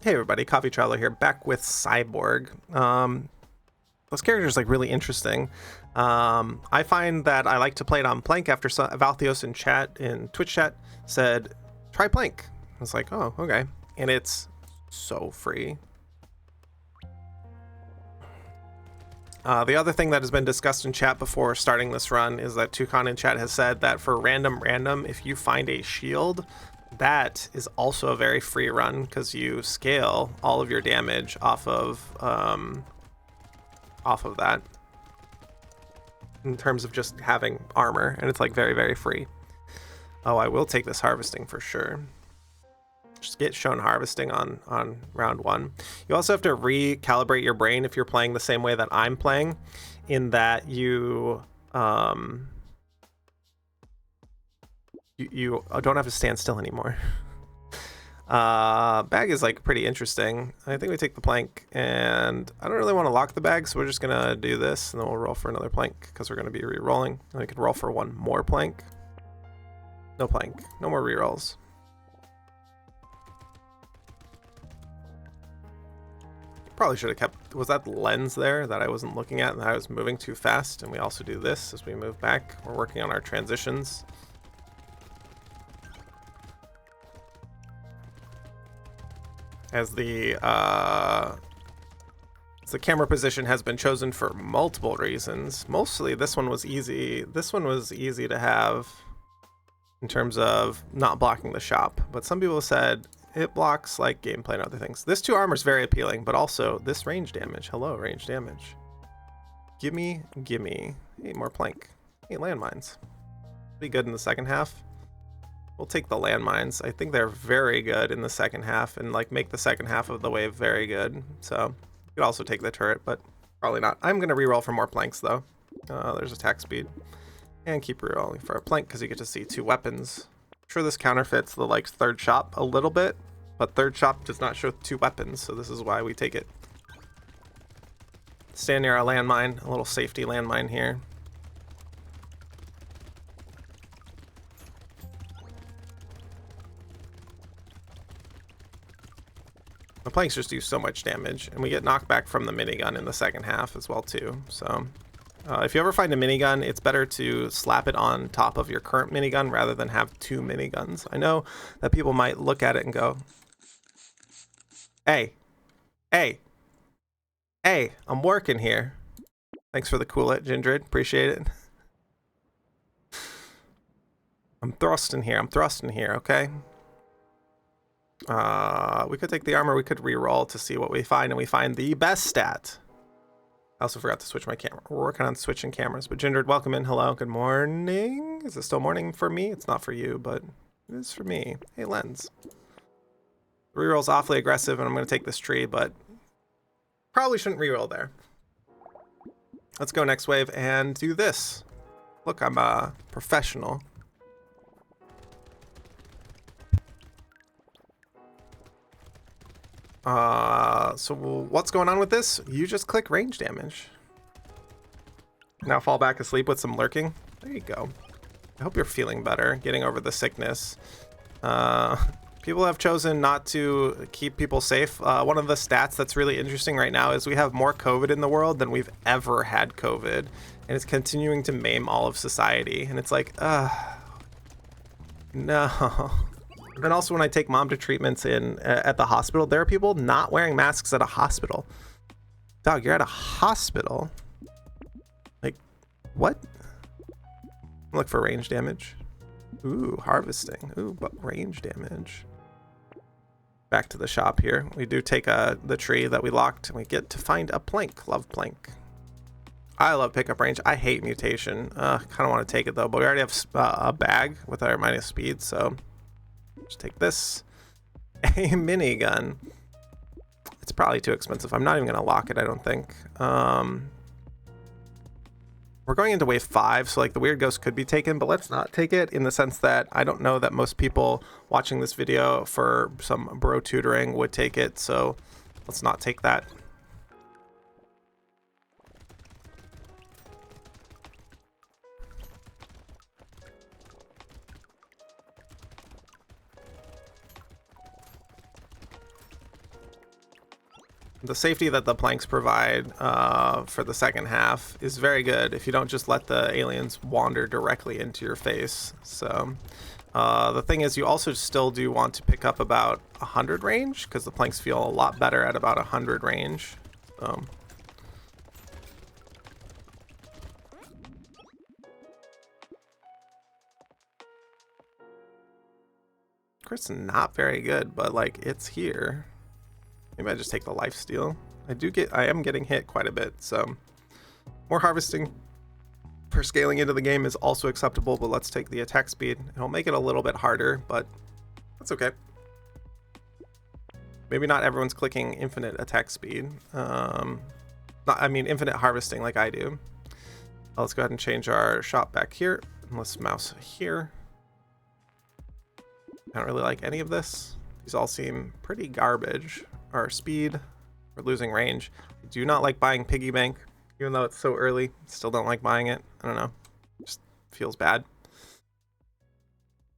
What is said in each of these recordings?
Hey everybody, Coffee Traveler here, back with Cyborg. This character is like really interesting. I find that I like to play it on Plank after Valthios in Twitch chat said, try Plank. I was like, oh, okay. And it's so free. The other thing that has been discussed in chat before starting this run is that Toucan in chat has said that for random, if you find a shield, that is also a very free run because you scale all of your damage off of that in terms of just having armor, and it's like very, very free. Oh, I will take this harvesting for sure. Just get shown harvesting on round one. You also have to recalibrate your brain if you're playing the same way that I'm playing, in that you you don't have to stand still anymore. Bag is like pretty interesting. I think we take the plank, and I don't really want to lock the bag, so we're just gonna do this, and then we'll roll for another plank because we're gonna be re-rolling. And we could roll for one more plank. No plank, no more re-rolls. Probably should have kept, was that the lens there that I wasn't looking at and I was moving too fast? And we also do this as we move back. We're working on our transitions. As the camera position has been chosen for multiple reasons. Mostly this one was easy. This one was easy to have in terms of not blocking the shop. But some people said it blocks like gameplay and other things. This 2 armor is very appealing, but also this range damage. Hello, range damage. Gimme. Hey, more plank. Hey, landmines. Be good in the second half. We'll take the landmines. I think they're very good in the second half and like make the second half of the wave very good. So you could also take the turret, but probably not. I'm going to reroll for more planks though. There's attack speed. And keep rerolling for a plank because you get to see 2 weapons. I'm sure this counterfeits the like third shop a little bit, but third shop does not show 2 weapons, so this is why we take it. Stand near our landmine, a little safety landmine here. The planks just do so much damage, and we get knocked back from the minigun in the second half as well too. So if you ever find a minigun, it's better to slap it on top of your current minigun rather than have 2 miniguns. I know that people might look at it and go, hey, I'm working here. Thanks for the coolet, Gindred. Appreciate it. I'm thrusting here, okay? We could take the armor, we could re-roll to see what we find, and we find the best stat. I also forgot to switch my camera. We're working on switching cameras, but Gindred, welcome in. Hello, good morning. Is it still morning for me? It's not for you, but it is for me. Hey, Lens. Reroll's awfully aggressive, and I'm going to take this tree, but probably shouldn't reroll there. Let's go next wave and do this. Look, I'm a professional. So what's going on with this? You just click range damage. Now fall back asleep with some lurking. There you go. I hope you're feeling better, getting over the sickness. People have chosen not to keep people safe. One of the stats that's really interesting right now is we have more COVID in the world than we've ever had COVID, and it's continuing to maim all of society. And it's like, no. And also when I take mom to treatments at the hospital, there are people not wearing masks at a hospital. Dog, you're at a hospital? Like, what? Look for range damage. Ooh, harvesting. Ooh, but range damage. Back to the shop here. We do take the tree that we locked, and we get to find a plank. Love plank. I love pickup range. I hate mutation. Kind of want to take it though, but we already have a bag with our minus speed, so just take this. A minigun. It's probably too expensive. I'm not even going to lock it, I don't think. We're going into wave 5, so like the weird ghost could be taken, but let's not take it, in the sense that I don't know that most people watching this video for some Brotutoring would take it, so let's not take that. The safety that the planks provide for the second half is very good if you don't just let the aliens wander directly into your face. So the thing is, you also still do want to pick up about 100 range, because the planks feel a lot better at about 100 range. So of course, not very good, but like it's here. Maybe I just take the lifesteal. I am getting hit quite a bit, so more harvesting for scaling into the game is also acceptable, but let's take the attack speed. It'll make it a little bit harder, but that's okay. Maybe not everyone's clicking infinite attack speed. I mean infinite harvesting like I do. Let's go ahead and change our shop back here. And let's mouse here. I don't really like any of this. These all seem pretty garbage. Our speed, we're losing range. I do not like buying piggy bank, even though it's so early. Still don't like buying it. I don't know. Just feels bad.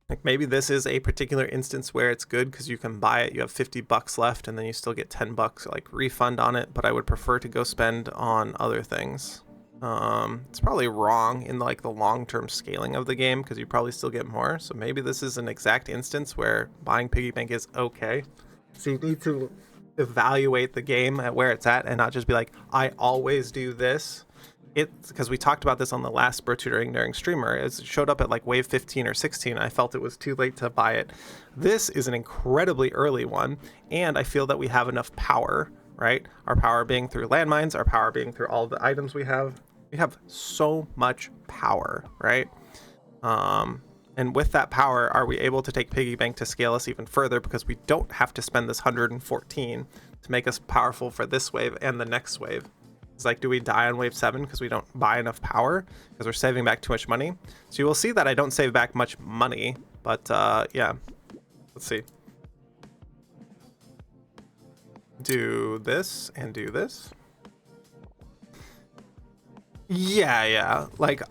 Like maybe this is a particular instance where it's good because you can buy it. You have 50 bucks left, and then you still get 10 bucks like refund on it. But I would prefer to go spend on other things. It's probably wrong in like the long-term scaling of the game because you probably still get more. So maybe this is an exact instance where buying piggy bank is okay. So you need to evaluate the game at where it's at and not just be like, I always do this. It's because we talked about this on the last Brotutoring during streamer. It showed up at like wave 15 or 16. I felt it was too late to buy it. This is an incredibly early one, and I feel that we have enough power, right? Our power being through landmines, our power being through all the items we have. We have so much power, right? And with that power, are we able to take piggy bank to scale us even further, because we don't have to spend this 114 to make us powerful for this wave and the next wave. It's like, do we die on wave 7 because we don't buy enough power because we're saving back too much money? So you will see that I don't save back much money, but yeah, let's see. Do this and do this. Yeah, like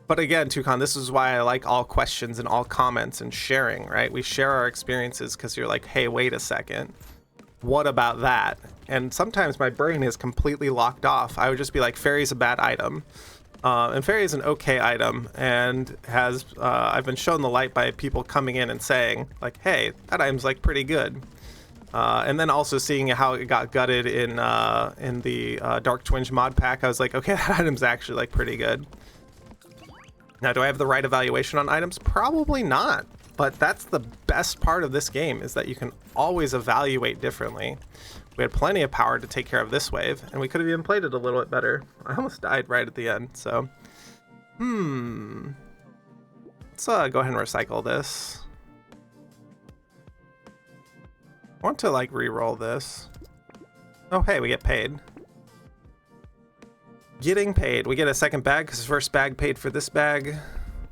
but again, Toucan, this is why I like all questions and all comments and sharing, right? We share our experiences because you're like, hey, wait a second. What about that? And sometimes my brain is completely locked off. I would just be like, fairy's a bad item. And fairy is an okay item and has, I've been shown the light by people coming in and saying like, hey, that item's like pretty good. And then also seeing how it got gutted in the Dark Twinge mod pack, I was like, okay, that item's actually like pretty good. Now, do I have the right evaluation on items? Probably not, but that's the best part of this game, is that you can always evaluate differently. We had plenty of power to take care of this wave, and we could have even played it a little bit better. I almost died right at the end, so let's go ahead and recycle this. I want to like re-roll this. Oh, hey, we get paid. Getting paid. We get a second bag because the first bag paid for this bag.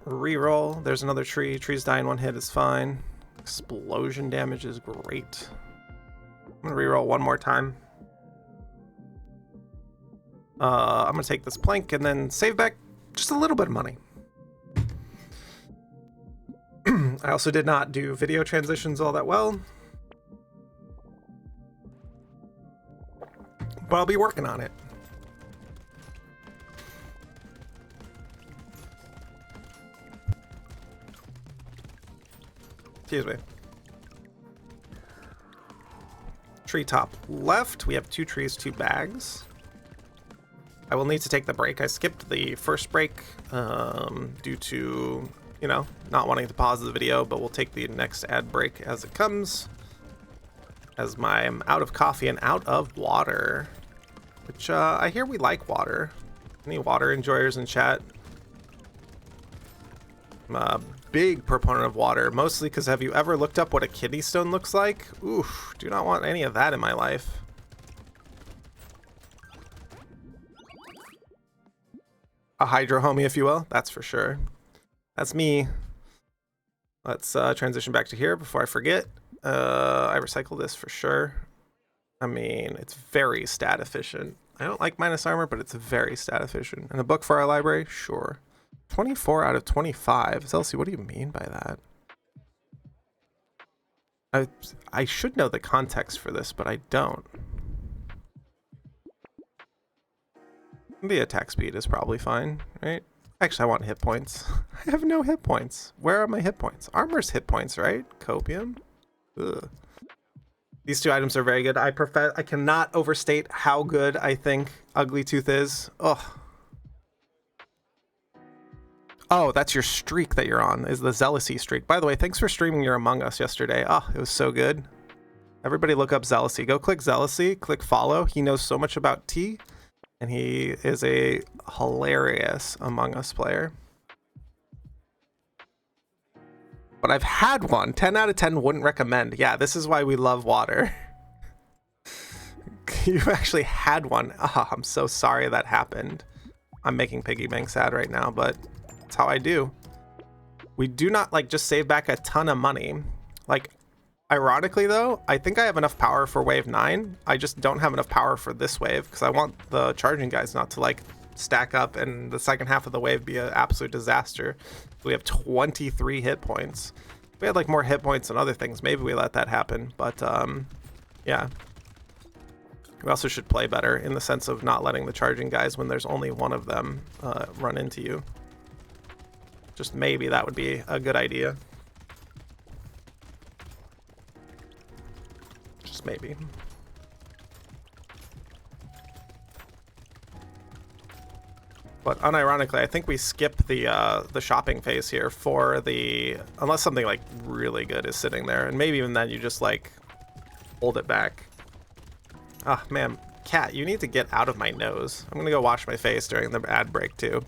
Re-roll. There's another tree. Trees die in one hit is fine. Explosion damage is great. I'm gonna re-roll one more time. I'm gonna take this plank and then save back just a little bit of money. I also did not do video transitions all that well, but I'll be working on it. Excuse me. Tree top left. We have 2 trees, 2 bags. I will need to take the break. I skipped the first break due to, you know, not wanting to pause the video, but we'll take the next ad break as it comes. As I'm out of coffee and out of water, which I hear we like water. Any water enjoyers in chat? I'm a big proponent of water, mostly because have you ever looked up what a kidney stone looks like? Oof, do not want any of that in my life. A hydro homie, if you will, that's for sure. That's me. Let's transition back to here before I forget. I recycle this for sure. I mean, it's very stat efficient. I don't like minus armor, but it's very stat efficient. And a book for our library? Sure. 24 out of 25. Zelsi, what do you mean by that? I should know the context for this, but I don't. The attack speed is probably fine, right? Actually, I want hit points. I have no hit points. Where are my hit points? Armor's hit points, right? Copium? Ugh. These two items are very good. I cannot overstate how good I think Ugly Tooth is. Ugh. Oh, that's your streak that you're on, is the Zealousy streak. By the way, thanks for streaming your Among Us yesterday. Oh, it was so good. Everybody look up Zealousy. Go click Zealousy, click follow. He knows so much about tea, and he is a hilarious Among Us player. But I've had one. 10 out of 10 wouldn't recommend. Yeah, this is why we love water. You've actually had one. Oh, I'm so sorry that happened. I'm making Piggy Bank sad right now, but that's how I do. We do not like just save back a ton of money. Like, ironically though, I think I have enough power for wave 9. I just don't have enough power for this wave because I want the charging guys not to like stack up and the second half of the wave be an absolute disaster. We have 23 hit points. If we had like more hit points and other things, maybe we let that happen. But yeah. We also should play better in the sense of not letting the charging guys, when there's only one of them, run into you. Just maybe that would be a good idea. Just maybe. But unironically, I think we skip the shopping phase here for the, unless something like really good is sitting there, and maybe even then you just like hold it back. Ah, man, cat, you need to get out of my nose. I'm gonna go wash my face during the ad break too.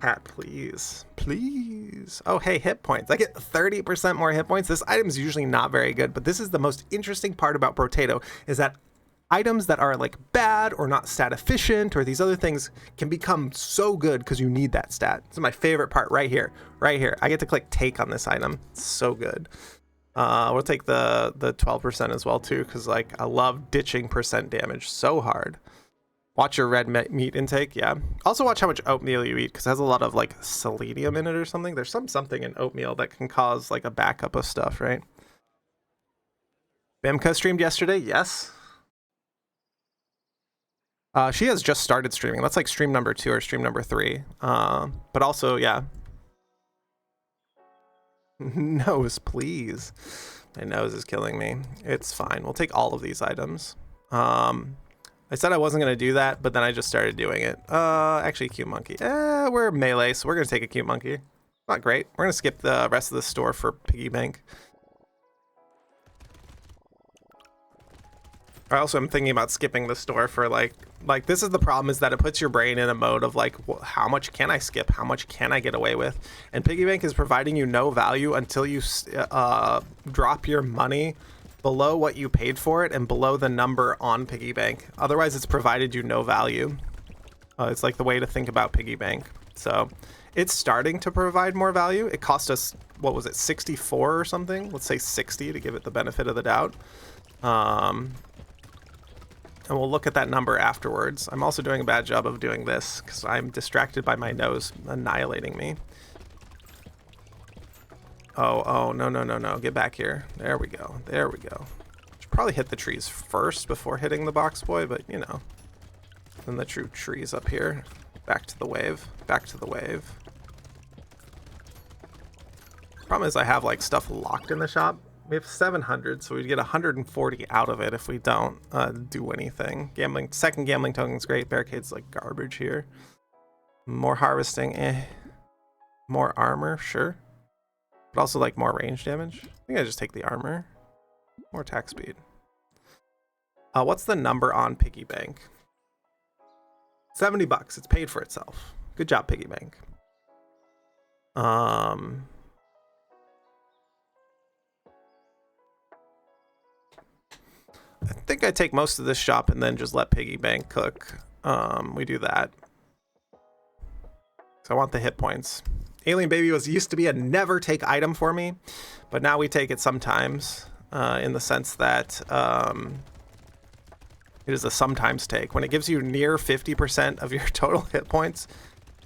Cat, please, please. Oh, hey, hit points. I get 30% more hit points. This item is usually not very good, but this is the most interesting part about Brotato, is that items that are like bad or not stat efficient or these other things can become so good because you need that stat. This is my favorite part right here, right here. I get to click take on this item. It's so good. We'll take the 12% as well too, because like I love ditching percent damage so hard. Watch your red meat intake, yeah. Also watch how much oatmeal you eat, because it has a lot of like selenium in it or something. There's something in oatmeal that can cause like a backup of stuff, right? Bamka streamed yesterday, yes. She has just started streaming. That's like stream number 2 or stream number 3. But also, yeah. Nose, please. My nose is killing me. It's fine. We'll take all of these items. I said I wasn't going to do that, but then I just started doing it. Actually, cute monkey. We're melee, so we're going to take a cute monkey. Not great. We're going to skip the rest of the store for piggy bank. I also am thinking about skipping the store for like this is the problem, is that it puts your brain in a mode of like, well, how much can I skip? How much can I get away with? And piggy bank is providing you no value until you drop your money below what you paid for it and below the number on piggy bank. Otherwise, it's provided you no value. It's like the way to think about piggy bank. So it's starting to provide more value. It cost us, what was it, 64 or something? Let's say 60 to give it the benefit of the doubt. And we'll look at that number afterwards. I'm also doing a bad job of doing this because I'm distracted by my nose annihilating me. Oh, no. Get back here. There we go. There we go. Should probably hit the trees first before hitting the box boy, but you know. Then the true trees up here. Back to the wave. Back to the wave. Problem is I have like stuff locked in the shop. We have 700, so we'd get 140 out of it if we don't do anything. Second gambling token's great. Barricade's like garbage here. More harvesting, More armor, sure. But also like more range damage. I think I just take the armor. More attack speed. What's the number on piggy bank? 70 bucks. It's paid for itself. Good job, piggy bank. I think I take most of this shop and then just let piggy bank cook. We do that. So I want the hit points. Alien Baby used to be a never take item for me, but now we take it sometimes, in the sense that it is a sometimes take. When it gives you near 50% of your total hit points,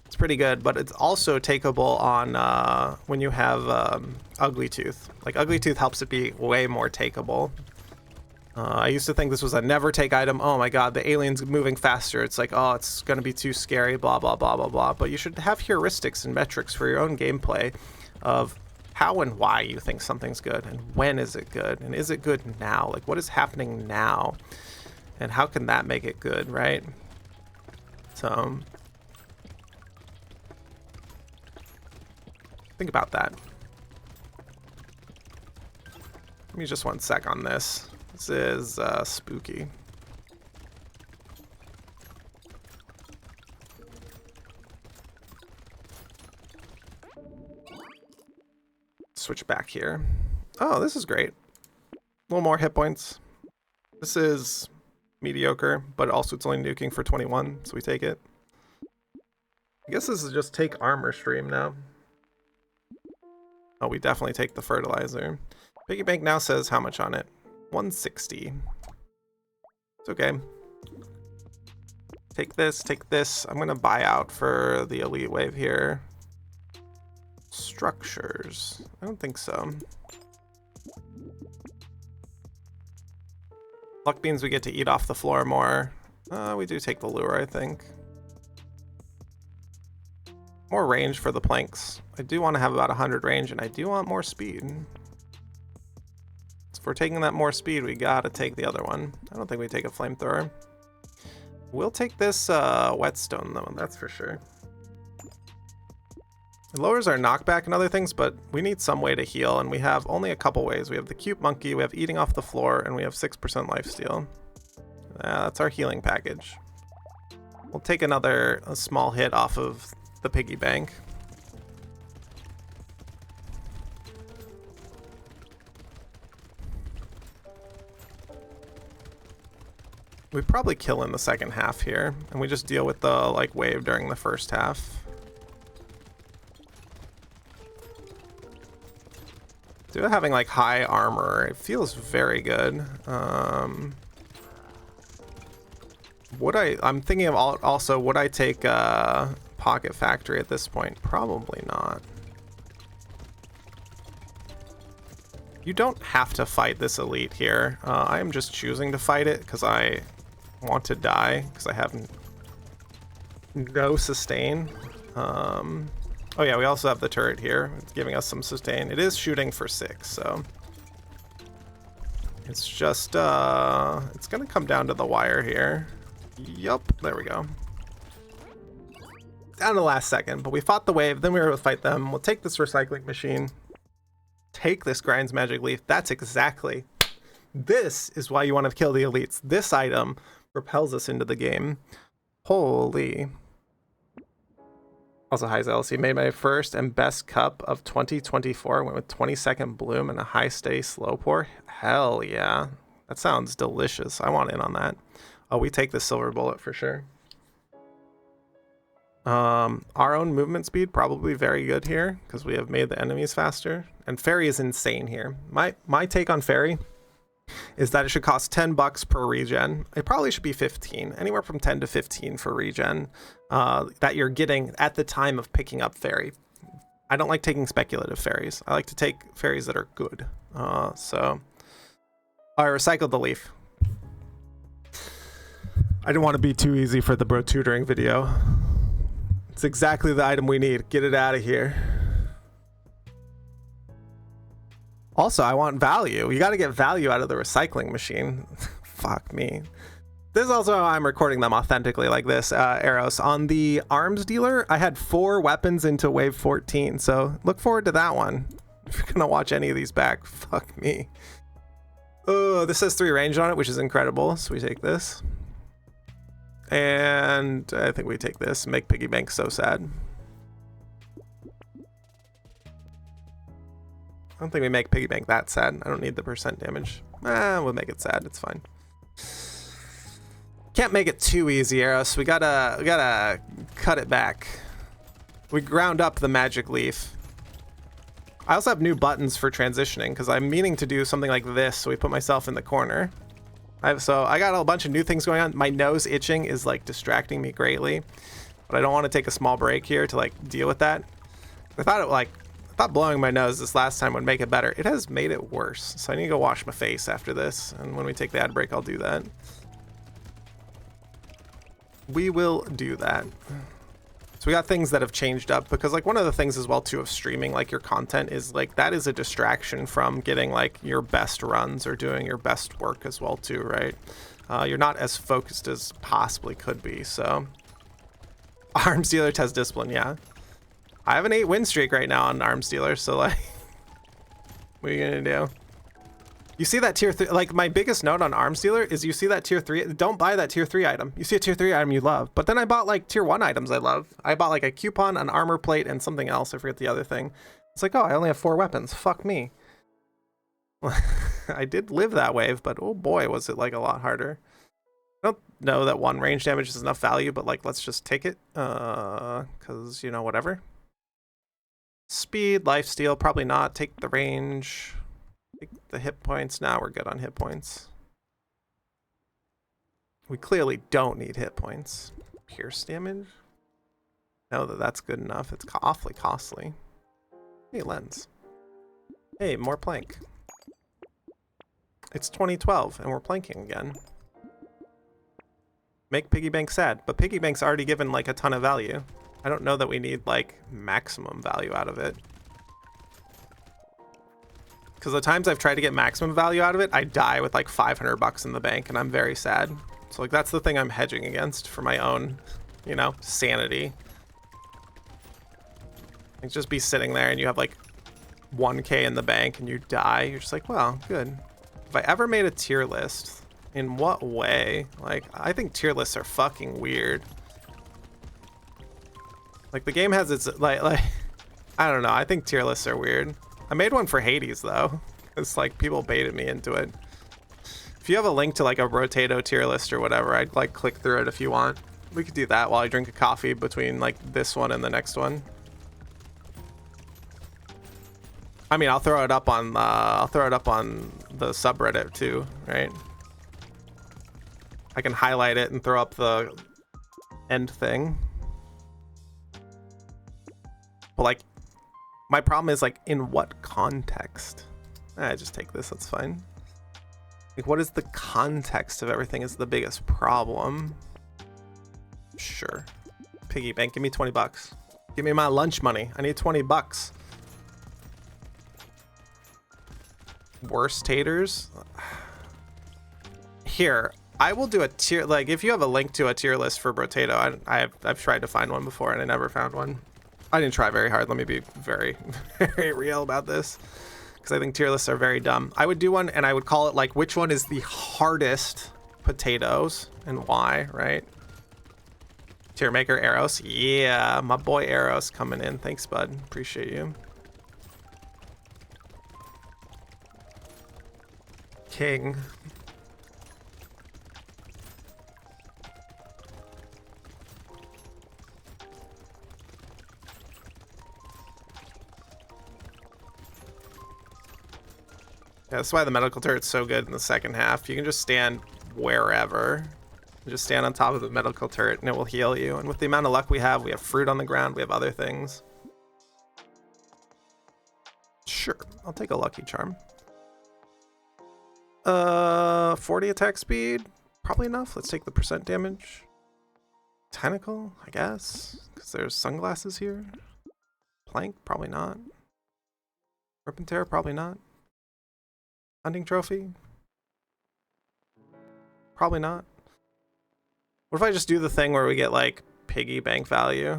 it's pretty good, but it's also takeable on when you have Ugly Tooth. Like Ugly Tooth helps it be way more takeable. I used to think this was a never take item. Oh my god, the alien's moving faster. It's like, oh, it's going to be too scary, blah, blah, blah, blah, blah. But you should have heuristics and metrics for your own gameplay of how and why you think something's good, and when is it good, and is it good now? Like, what is happening now? And how can that make it good, right? So, think about that. Give me just 1 sec on this. This is spooky. Switch back here. Oh, this is great. A little more hit points. This is mediocre, but also it's only nuking for 21, so we take it. I guess this is just take armor stream now. Oh, we definitely take the fertilizer. Piggy bank now says how much on it? 160. It's okay. Take this, take this. I'm gonna buy out for the elite wave here. Structures. I don't think so. Luck means we get to eat off the floor more. We do take the lure, I think. More range for the planks. I do want to have about 100 range, and I do want more speed. So if we're taking that more speed, we gotta take the other one. I don't think we take a flamethrower. We'll take this whetstone, though, that's for sure. It lowers our knockback and other things, but we need some way to heal, and we have only a couple ways. We have the cute monkey, we have eating off the floor, and we have 6% lifesteal. That's our healing package. We'll take a small hit off of the piggy bank. We probably kill in the second half here, and we just deal with the wave during the first half. Having high armor, it feels very good. I'm thinking of also, would I take Pocket Factory at this point? Probably not. You don't have to fight this elite here. I am just choosing to fight it because I want to die, because I have no sustain. Oh yeah, we also have the turret here. It's giving us some sustain. It is shooting for 6, so it's just it's gonna come down to the wire here. Yup, there we go. Down to the last second, but we fought the wave, then we were able to fight them. We'll take this recycling machine. Take this Grind's Magic Leaf. That's exactly. This is why you want to kill the elites. This item propels us into the game. Holy. Also, hi Zelsi, made my first and best cup of 2024. Went with 22nd bloom and a high stay slow pour. Hell yeah. That sounds delicious. I want in on that. Oh, we take the silver bullet for sure. Our own movement speed, probably very good here, because we have made the enemies faster. And Fairy is insane here. My take on Fairy is that it should cost $10 per regen. It probably should be 15, anywhere from 10 to 15 for regen that you're getting at the time of picking up Fairy. I don't like taking speculative fairies. I like to take fairies that are good. So I recycled the leaf. I didn't want to be too easy for the Brotutoring video. It's exactly the item we need. Get it out of here. Also, I want value. You got to get value out of the recycling machine. Fuck me. This is also how I'm recording them authentically like this, Eros. On the arms dealer, I had 4 weapons into wave 14, so look forward to that one. If you're going to watch any of these back, fuck me. Oh, this has 3 range on it, which is incredible, so we take this. And I think we take this. Make Piggy Bank so sad. I don't think we make Piggy Bank that sad. I don't need the percent damage. We'll make it sad. It's fine. Can't make it too easy, Eros. We gotta cut it back. We ground up the magic leaf. I also have new buttons for transitioning because I'm meaning to do something like this, so we put myself in the corner. So I got a bunch of new things going on. My nose itching is distracting me greatly, but I don't want to take a small break here to deal with that. I thought thought blowing my nose this last time would make it better. It has made it worse. So I need to go wash my face after this. And when we take the ad break, I'll do that. We will do that. So we got things that have changed up, because like one of the things as well too of streaming like your content is like that is a distraction from getting like your best runs or doing your best work as well too, right? You're not as focused as possibly could be. So Arms Dealer test discipline, yeah. I have an 8 win streak right now on Arms Dealer, so like what are you gonna do? You see that tier 3, like my biggest note on Arms Dealer is you see that tier 3, don't buy that tier 3 item. You see a tier 3 item you love, but then I bought like tier 1 items I love. I bought like a coupon, an armor plate, and something else. I forget the other thing. It's like, oh, I only have 4 weapons. Fuck me. I did live that wave, but oh boy, was it like a lot harder. I don't know that 1 range damage is enough value, but like, let's just take it. Cause you know, whatever. Speed, lifesteal, probably not. Take the range. Take the hit points. Now we're good on hit points. We clearly don't need hit points. Pierce damage. Know that that's good enough. It's awfully costly. Hey, lens. Hey, more plank. It's 2012 and we're planking again. Make piggy bank sad, but piggy bank's already given like a ton of value. I don't know that we need like maximum value out of it. Because the times I've tried to get maximum value out of it, I die with like 500 bucks in the bank and I'm very sad. So like that's the thing I'm hedging against for my own, you know, sanity. Like just be sitting there and you have like 1K in the bank and you die. You're just like, well, good. If I ever made a tier list, in what way? Like, I think tier lists are fucking weird. Like the game has its like I don't know. I think tier lists are weird. I made one for Hades though. It's like people baited me into it. If you have a link to like a Brotato tier list or whatever, I'd like click through it if you want. We could do that while I drink a coffee between like this one and the next one. I mean, I'll throw it up on the subreddit too, right? I can highlight it and throw up the end thing. But like, my problem is like, in what context? I just take this, that's fine. Like, what is the context of everything is the biggest problem. Sure. Piggy bank, give me 20 bucks. Give me my lunch money. I need 20 bucks. Worst taters. Here, I will do a tier, like if you have a link to a tier list for Brotato, I've tried to find one before and I never found one. I didn't try very hard. Let me be very, very real about this, because I think tier lists are very dumb. I would do one and I would call it like, which one is the hardest potatoes and why, right? Tier maker Eros. Yeah, my boy Eros coming in. Thanks, bud. Appreciate you. King. Yeah, that's why the medical turret's so good in the second half. You can just stand wherever. Just stand on top of the medical turret and it will heal you. And with the amount of luck we have fruit on the ground, we have other things. Sure, I'll take a lucky charm. 40 attack speed, probably enough. Let's take the percent damage. Tentacle, I guess, because there's sunglasses here. Plank, probably not. Rip and tear, probably not. Hunting trophy, probably not. What if I just do the thing where we get like piggy bank value? I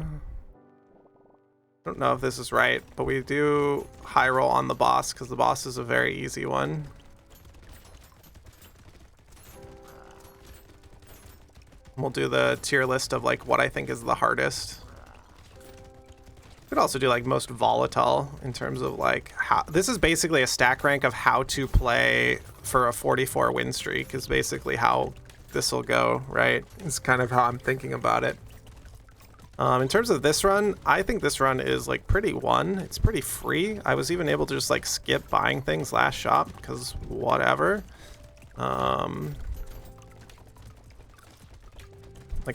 don't know if this is right, but we do high roll on the boss because the boss is a very easy one. We'll do the tier list of like what I think is the hardest. We could also do like most volatile in terms of like how this is basically a stack rank of how to play for a 44 win streak is basically how this will go, right? It's kind of how I'm thinking about it. In terms of this run, I think this run is like pretty one. It's pretty free. I was even able to just like skip buying things last shop because whatever. Like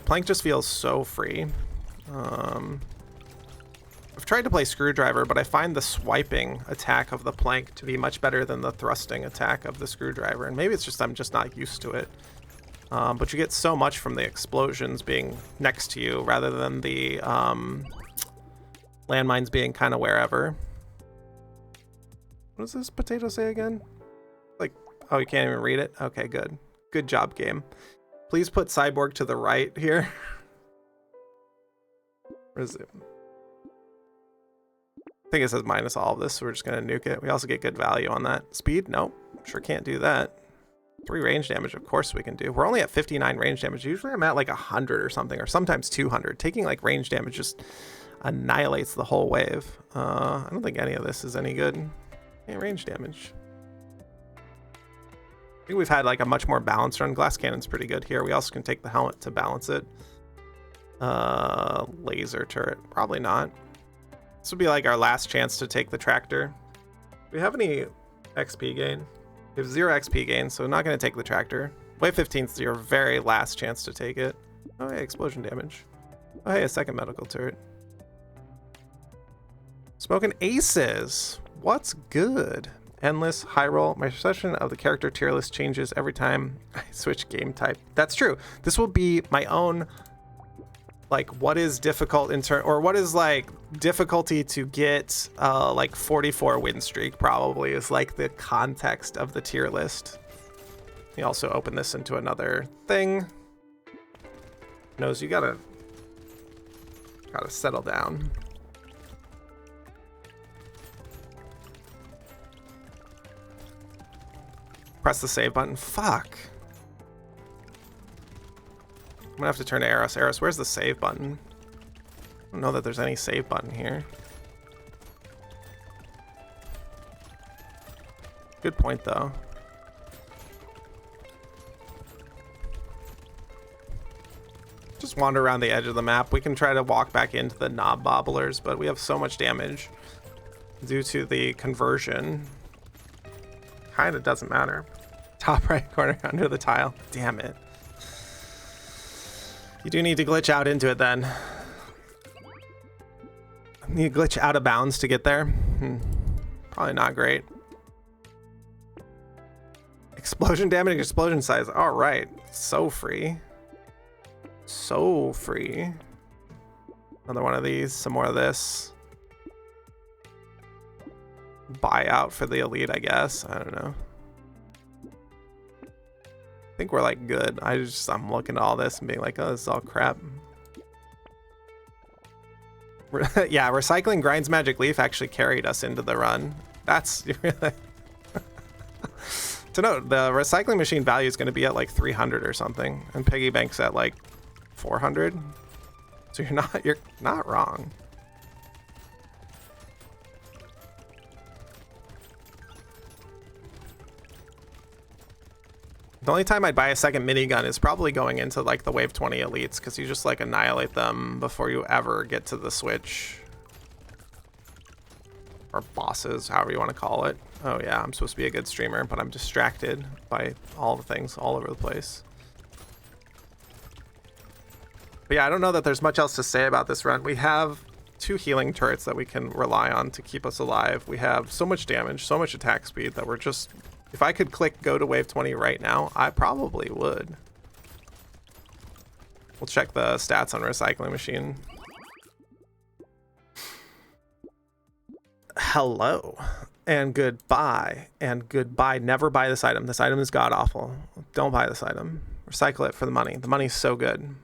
Plank just feels so free. I've tried to play Screwdriver, but I find the swiping attack of the plank to be much better than the thrusting attack of the Screwdriver. And maybe it's just I'm just not used to it. But you get so much from the explosions being next to you rather than the landmines being kind of wherever. What does this potato say again? Like, oh, you can't even read it? Okay, good. Good job, game. Please put Cyborg to the right here. Where is it? I think it says minus all of this, so we're just going to nuke it. We also get good value on that. Speed? Nope. Sure can't do that. 3 range damage, of course we can do. We're only at 59 range damage. Usually I'm at like 100 or something, or sometimes 200. Taking like range damage just annihilates the whole wave. I don't think any of this is any good. Yeah, range damage. I think we've had like a much more balanced run. Glass cannon's pretty good here. We also can take the helmet to balance it. Laser turret, probably not. This would be like our last chance to take the tractor. Do we have any XP gain? We have 0 XP gain, so not going to take the tractor. Wave 15 is your very last chance to take it. Oh, hey, explosion damage. Oh, hey, a second medical turret. Smoking aces. What's good? Endless, high roll. My perception of the character tier list changes every time I switch game type. That's true. This will be my own, like, what is difficult in turn, or what is like difficulty to get like 44 win streak probably is like the context of the tier list. We also open this into another thing. Knows you gotta settle down. Press the save button. Fuck. I'm gonna have to turn to Eros. Eros, where's the save button? I don't know that there's any save button here. Good point, though. Just wander around the edge of the map. We can try to walk back into the knob bobblers, but we have so much damage due to the conversion. Kind of doesn't matter. Top right corner under the tile. Damn it. You do need to glitch out into it then. You glitch out of bounds to get there. Probably not great. Explosion damage, explosion size. All right. So free. So free. Another one of these. Some more of this. Buy out for the elite, I guess. I don't know. I think we're like good. I'm looking at all this and being like, oh, this is all crap. Yeah, recycling Grind's Magic Leaf actually carried us into the run. That's really to note, the recycling machine value is going to be at like 300 or something, and Piggy Bank's at like 400. So you're not wrong. The only time I'd buy a second minigun is probably going into like the wave 20 elites, because you just like annihilate them before you ever get to the switch. Or bosses, however you want to call it. Oh yeah, I'm supposed to be a good streamer, but I'm distracted by all the things all over the place. But yeah, I don't know that there's much else to say about this run. We have 2 healing turrets that we can rely on to keep us alive. We have so much damage, so much attack speed that we're just... If I could click go to wave 20 right now, I probably would. We'll check the stats on recycling machine. Hello and goodbye and goodbye. Never buy this item. This item is god awful. Don't buy this item. Recycle it for the money. The money's so good.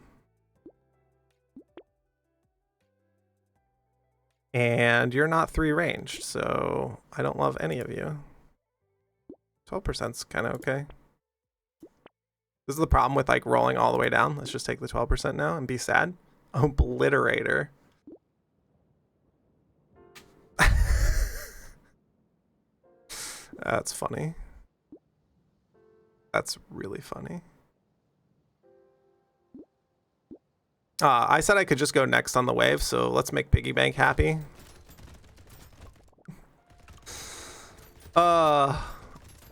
And you're not 3 ranged, so I don't love any of you. 12%'s kind of okay. This is the problem with like rolling all the way down. Let's just take the 12% now and be sad. Obliterator. That's funny. That's really funny. I said I could just go next on the wave, so let's make Piggy Bank happy.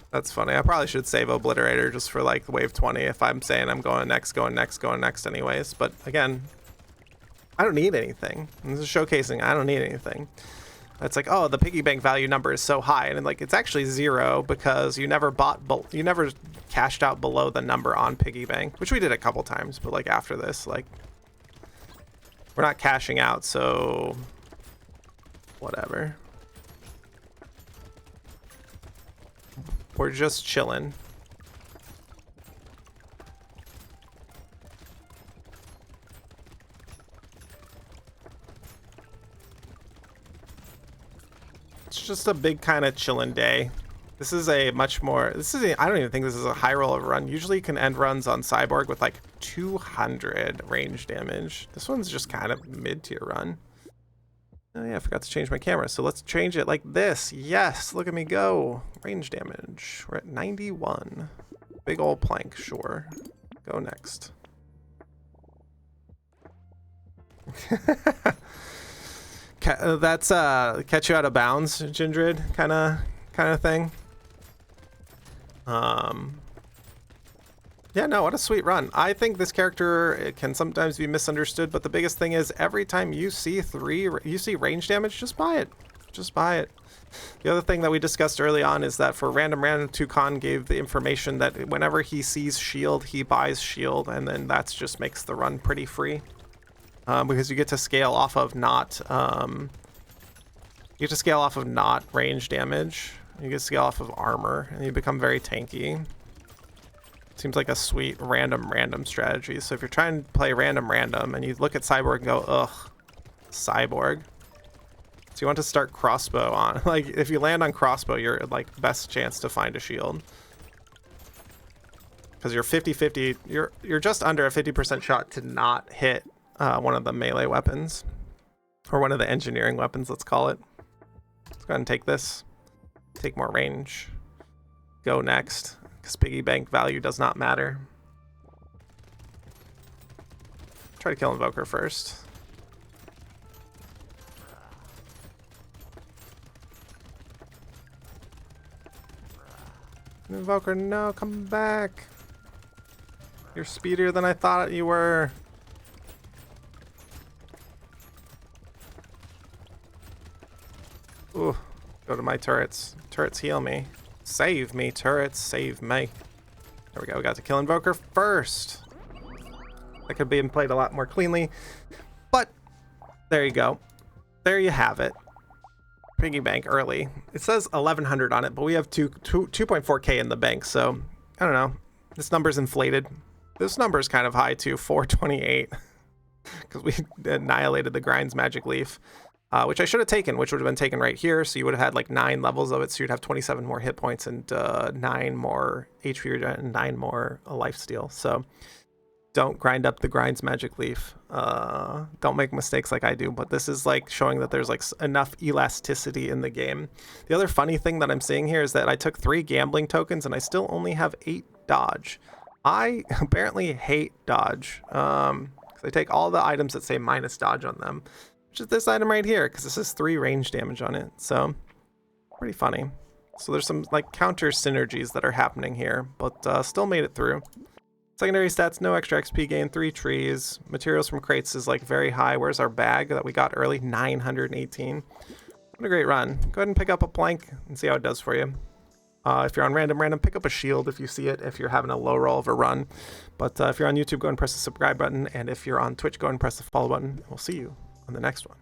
That's funny. I probably should save Obliterator just for like wave 20 if I'm saying I'm going next anyways. But again, I don't need anything. And this is showcasing I don't need anything. It's like, oh, the piggy bank value number is so high, and like it's actually 0 because you never you never cashed out below the number on piggy bank, which we did a couple times, but like after this, like we're not cashing out, so whatever. We're just chilling. It's just a big kind of chillin' day. This is a much more, I don't even think this is a high roll run. Usually you can end runs on Cyborg with like 200 range damage. This one's just kind of mid-tier run. Oh yeah, I forgot to change my camera. So let's change it like this. Yes, look at me go. Range damage. We're at 91. Big old plank, sure. Go next. That's catch you out of bounds, Gindred kind of thing. Yeah, no, what a sweet run. I think this character, it can sometimes be misunderstood, but the biggest thing is every time you see range damage, just buy it. Just buy it. The other thing that we discussed early on is that for random Toucan gave the information that whenever he sees shield, he buys shield, and then that just makes the run pretty free. Because you get to scale off of not range damage. You get to scale off of armor, and you become very tanky. Seems like a sweet random strategy. So if you're trying to play random, and you look at Cyborg and go, ugh, Cyborg. So you want to start crossbow on. Like if you land on crossbow, you're like best chance to find a shield. Because you're 50-50, you're just under a 50% shot to not hit one of the melee weapons. Or one of the engineering weapons, let's call it. Let's go ahead and take this. Take more range. Go next. Because piggy bank value does not matter. Try to kill Invoker first. Invoker, no, come back. You're speedier than I thought you were. Ooh, go to my turrets. Turrets heal me. Save me, turrets, save me. There we go, we got to kill Invoker first. That could be played a lot more cleanly. But, there you go. There you have it. Piggy bank early. It says 1100 on it, but we have 2.4k in the bank, so I don't know. This number's inflated. This number is kind of high too, 428. Because we annihilated the Grind's Magic Leaf. Which I should have taken, which would have been taken right here. So you would have had like 9 levels of it. So you'd have 27 more hit points and 9 more HP and 9 more lifesteal. So don't grind up the Grind's Magic Leaf. Don't make mistakes like I do. But this is like showing that there's like enough elasticity in the game. The other funny thing that I'm seeing here is that I took 3 gambling tokens and I still only have 8 dodge. I apparently hate dodge. Because I take all the items that say minus dodge on them. Which is this item right here, because this is 3 range damage on it. So, pretty funny. So there's some like counter synergies that are happening here, but still made it through. Secondary stats, no extra XP gain, 3 trees. Materials from crates is like very high. Where's our bag that we got early? 918. What a great run. Go ahead and pick up a plank and see how it does for you. If you're on random, pick up a shield if you see it, if you're having a low roll of a run. But if you're on YouTube, go and press the subscribe button. And if you're on Twitch, go and press the follow button. We'll see you on the next one.